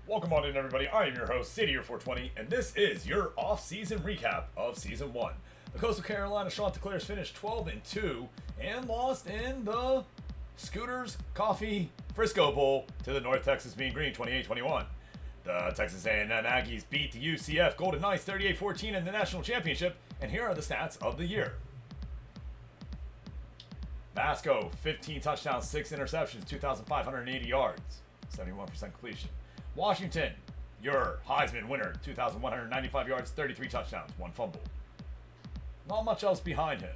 Welcome on in, everybody. I am your host, Sadie420, and this is your off-season recap of Season 1. The Coastal Carolina Chanticleers finished 12-2 and lost in the Scooters Coffee Frisco Bowl to the North Texas Mean Green 28-21. The Texas A&M Aggies beat the UCF Golden Knights 38-14 in the national championship, and here are the stats of the year. Vasco, 15 touchdowns, 6 interceptions, 2,580 yards, 71% completion. Washington, your Heisman winner, 2,195 yards, 33 touchdowns, 1 fumble. Not much else behind him.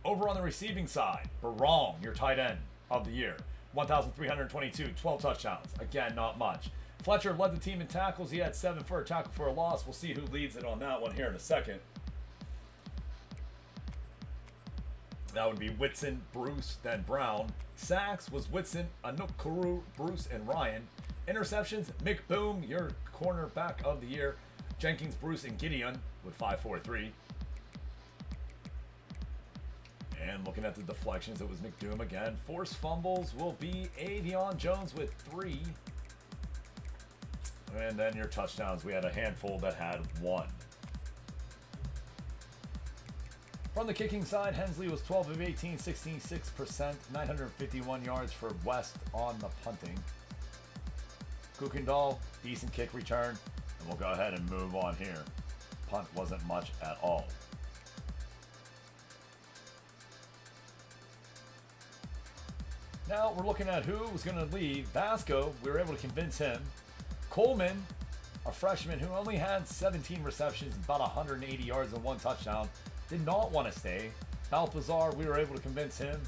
Over on the receiving side, Barong, your tight end of the year, 1,322, 12 touchdowns. Again, not much. Fletcher led the team in tackles. He had 7 for a tackle for a loss. We'll see who leads it on that one here in a second. That would be Whitson, Bruce, then Brown. Sacks was Whitson, Anukuru, Bruce, and Ryan. Interceptions, Mick Boom, your cornerback of the year. Jenkins, Bruce, and Gideon with 5-4-3. And looking at the deflections, it was McDoom again. Forced fumbles will be Avion Jones with 3. And then your touchdowns, we had a handful that had 1. From the kicking side, Hensley was 12 of 18, 66%, 951 yards for West on the punting. Kuykendall, decent kick return, and we'll go ahead and move on here. Punt wasn't much at all. Now we're looking at who was going to leave. Vasco, we were able to convince him. Coleman, a freshman who only had 17 receptions, about 180 yards and 1 touchdown, did not want to stay. Balthazar, we were able to convince him.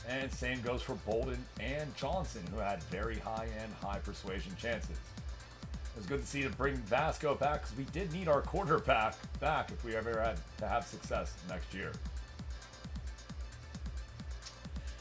And same goes for Bolden and Johnson, who had very high-end, high persuasion chances. It was good to see to bring Vasco back because we did need our quarterback back if we ever had to have success next year.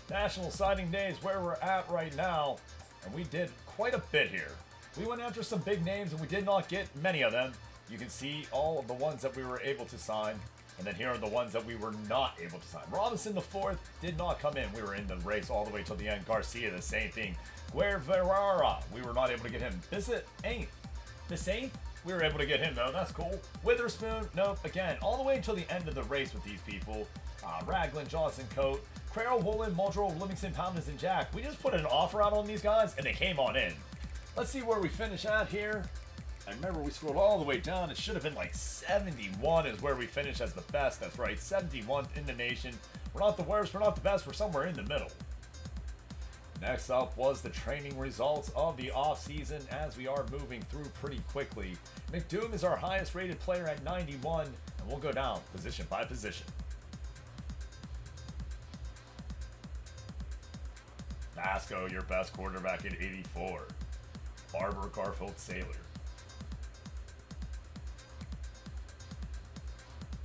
National Signing Day is where we're at right now, and we did quite a bit here. We went after some big names, and we did not get many of them. You can see all of the ones that we were able to sign. And then here are the ones that we were not able to sign. Robinson the 4th did not come in. We were in the race all the way till the end. Garcia, the same thing. Guerrera, we were not able to get him. Bissett, 8th. The 8th, we were able to get him though. That's cool. Witherspoon, nope. Again, all the way until the end of the race with these people. Ragland, Johnson, Coate, Crarrow, Woolen, Muldrow, Livingston, Pounders, and Jack. We just put an offer out on these guys, and they came on in. Let's see where we finish at here. I remember we scrolled all the way down. It should have been like 71 is where we finished as the best. That's right, 71th in the nation. We're not the worst, we're not the best, we're somewhere in the middle. Next up was the training results of the offseason as we are moving through pretty quickly. McDoom is our highest rated player at 91, and we'll go down position by position. Vasco, your best quarterback at 84. Barber, Garfield, Sailor.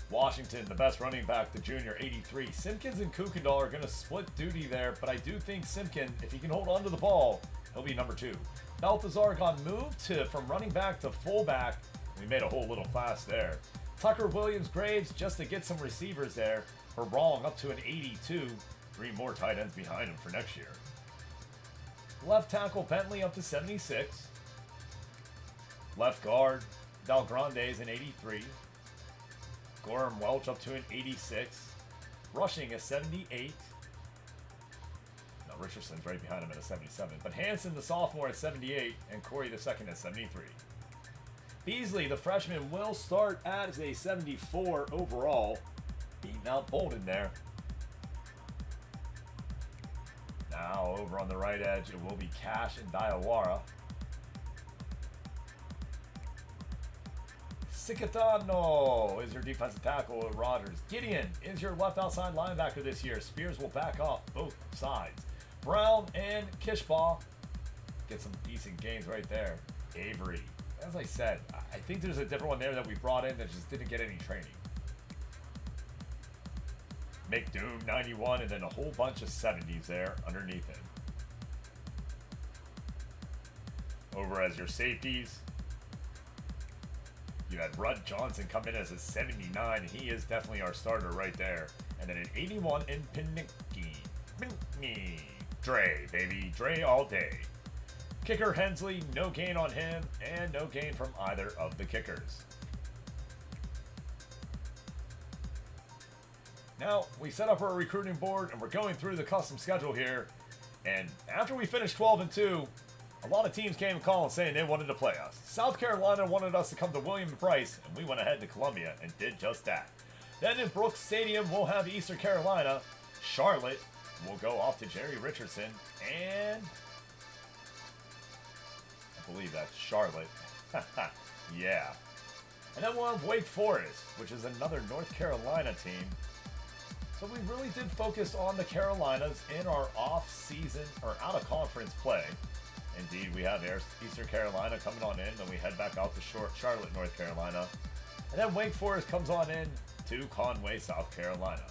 Washington, the best running back, the junior, 83. Simpkins and Kuykendall are going to split duty there, but I do think Simpkin, if he can hold on to the ball, he'll be number 2. Balthazar got moved from running back to fullback. We made a whole little class there. Tucker, Williams, Graves, just to get some receivers there. Barong up to an 82. 3 more tight ends behind him for next year. Left tackle, Bentley up to 76. Left guard, Del Grande is an 83. Gorham Welch up to an 86. Rushing a 78. Now Richardson's right behind him at a 77. But Hanson, the sophomore, at 78. And Corey, the second, at 73. Beasley, the freshman, will start as a 74 overall. Beating out Bolden there. Now over on the right edge, it will be Cash and Diawara. Cicatano is your defensive tackle at Rogers. Gideon is your left outside linebacker this year. Spears will back off both sides. Brown and Kishbaugh get some decent games right there. Avery, as I said, I think there's a different one there that we brought in that just didn't get any training. McDoom, 91, and then a whole bunch of 70s there underneath him. Over as your safeties, you had Rudd Johnson come in as a 79, and he is definitely our starter right there. And then an 81 in Pinnicky. Dre, baby. Dre all day. Kicker Hensley, no gain on him, and no gain from either of the kickers. Now, we set up our recruiting board, and we're going through the custom schedule here. And after we finished 12-2, a lot of teams came and calling saying they wanted to play us. South Carolina wanted us to come to William & Price, and we went ahead to Columbia and did just that. Then in Brooks Stadium, we'll have Eastern Carolina. Charlotte will go off to Jerry Richardson, and I believe that's Charlotte. Yeah. And then we'll have Wake Forest, which is another North Carolina team. So we really did focus on the Carolinas in our off-season or out-of-conference play. Indeed, we have Eastern Carolina coming on in, then we head back out to Charlotte, North Carolina. And then Wake Forest comes on in to Conway, South Carolina.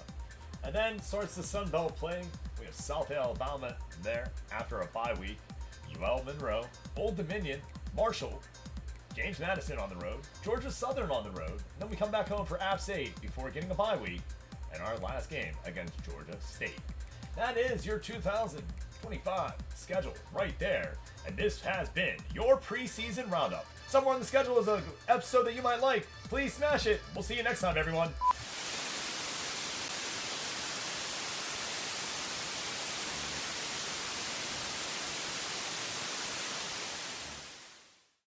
And then starts the Sun Belt play. We have South Alabama there after a bye week. UL Monroe, Old Dominion, Marshall, James Madison on the road, Georgia Southern on the road. And then we come back home for App State before getting a bye week and our last game against Georgia State. That is your 2025 schedule right there. And this has been your preseason roundup. Somewhere on the schedule is an episode that you might like. Please smash it. We'll see you next time, everyone.